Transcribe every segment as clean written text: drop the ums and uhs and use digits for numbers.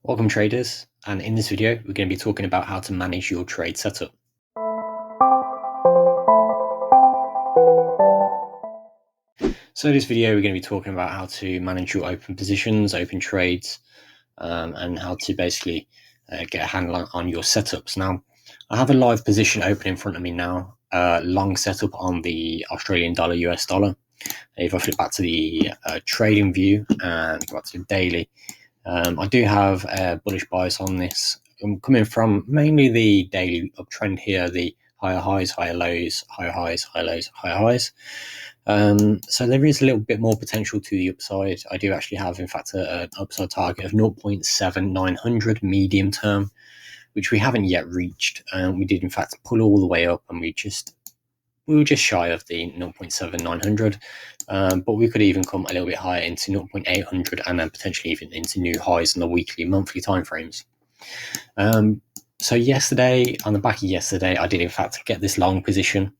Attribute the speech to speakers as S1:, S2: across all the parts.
S1: Welcome traders, and in this video we're going to be talking about how to manage your trade setup. So in this video we're going to be talking about how to manage your open positions, open trades, and how to basically get a handle on your setups. Now I have a live position open in front of me now, long setup on the Australian dollar, US dollar. If I flip back to the trading view and go back to the daily, I do have a bullish bias on this. I'm coming from mainly the daily uptrend here, the higher highs, higher lows, higher highs, higher lows, higher highs. So there is a little bit more potential to the upside. I do actually have, in fact, an upside target of 0.7900 medium term, which we haven't yet reached. We did, in fact, pull all the way up, and we were just shy of the 0.7900, but we could even come a little bit higher into 0.800 and then potentially even into new highs in the weekly, monthly timeframes. So yesterday, on the back of yesterday, I did in fact get this long position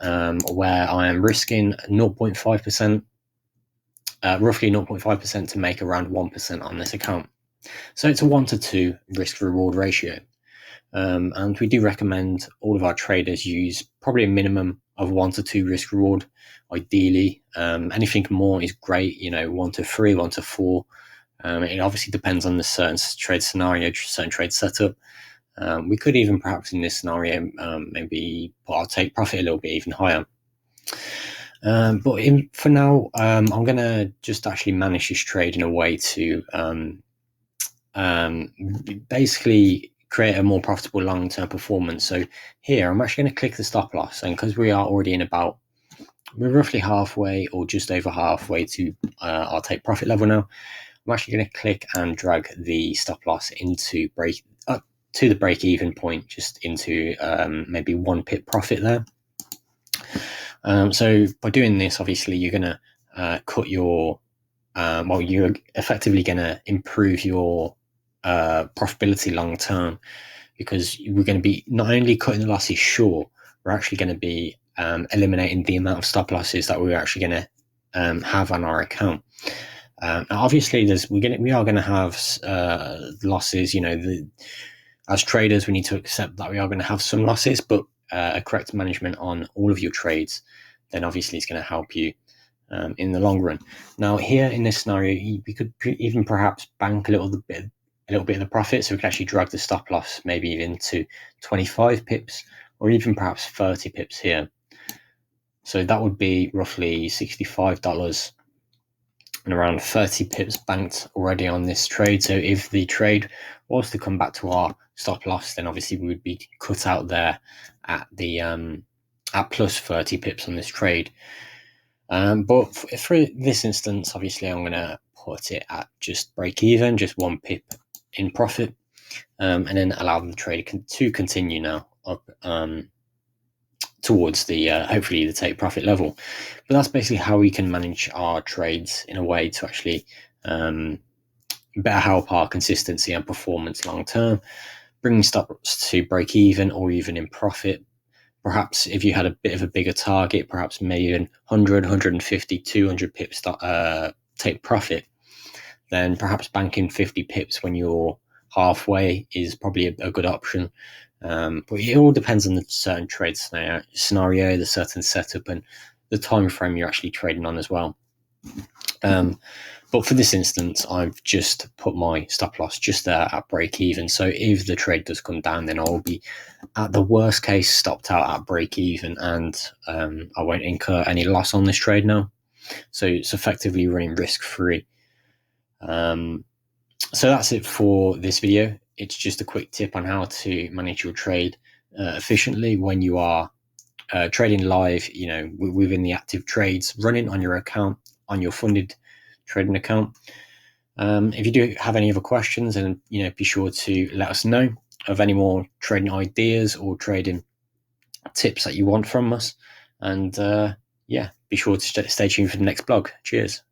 S1: where I am risking 0.5%, roughly 0.5% to make around 1% on this account. So it's a 1 to 2 risk reward ratio. And we do recommend all of our traders use probably a minimum of 1 to 2 risk reward. Ideally, anything more is great. 1 to 3, 1 to 4. It obviously depends on the certain trade scenario, certain trade setup. We could even perhaps in this scenario maybe put our take profit a little bit even higher. But for now, I'm going to just actually manage this trade in a way to basically create a more profitable long-term performance. So here I'm actually going to click the stop loss, and because we are already we're roughly halfway or just over halfway to our take profit level now, I'm actually going to click and drag the stop loss into to the break even point, just into maybe 1 pip profit there. So by doing this, obviously you're going to cut your you're effectively going to improve your profitability long term, because we're going to be not only cutting the losses short, we're actually going to be eliminating the amount of stop losses that we're actually going to have on our account. Obviously, we are going to have losses. As traders, we need to accept that we are going to have some losses, but a correct management on all of your trades, then obviously it's going to help you in the long run. Now, here in this scenario, we could even perhaps bank a little bit of the profit, so we can actually drag the stop loss maybe even to 25 pips or even perhaps 30 pips here. So that would be roughly $65 and around 30 pips banked already on this trade. So if the trade was to come back to our stop loss, then obviously we would be cut out there at the at plus 30 pips on this trade. But for this instance, obviously I'm going to put it at just break even, just 1 pip in profit, and then allow the trade to continue now up towards the hopefully the take profit level. But that's basically how we can manage our trades in a way to actually better help our consistency and performance long term, bringing stops to break even or even in profit. Perhaps if you had a bit of a bigger target, perhaps maybe 100, 150, 200 pips take profit, then perhaps banking 50 pips when you're halfway is probably a good option. But it all depends on the certain trade scenario, the certain setup, and the time frame you're actually trading on as well. But for this instance, I've just put my stop loss just there at break even. So if the trade does come down, then I'll be at the worst case stopped out at break even, and I won't incur any loss on this trade now. So it's effectively running risk free. So that's it for this video. It's just a quick tip on how to manage your trade efficiently when you are trading live, within the active trades running on your account, on your funded trading account. If you do have any other questions, then be sure to let us know of any more trading ideas or trading tips that you want from us. And be sure to stay tuned for the next blog. Cheers.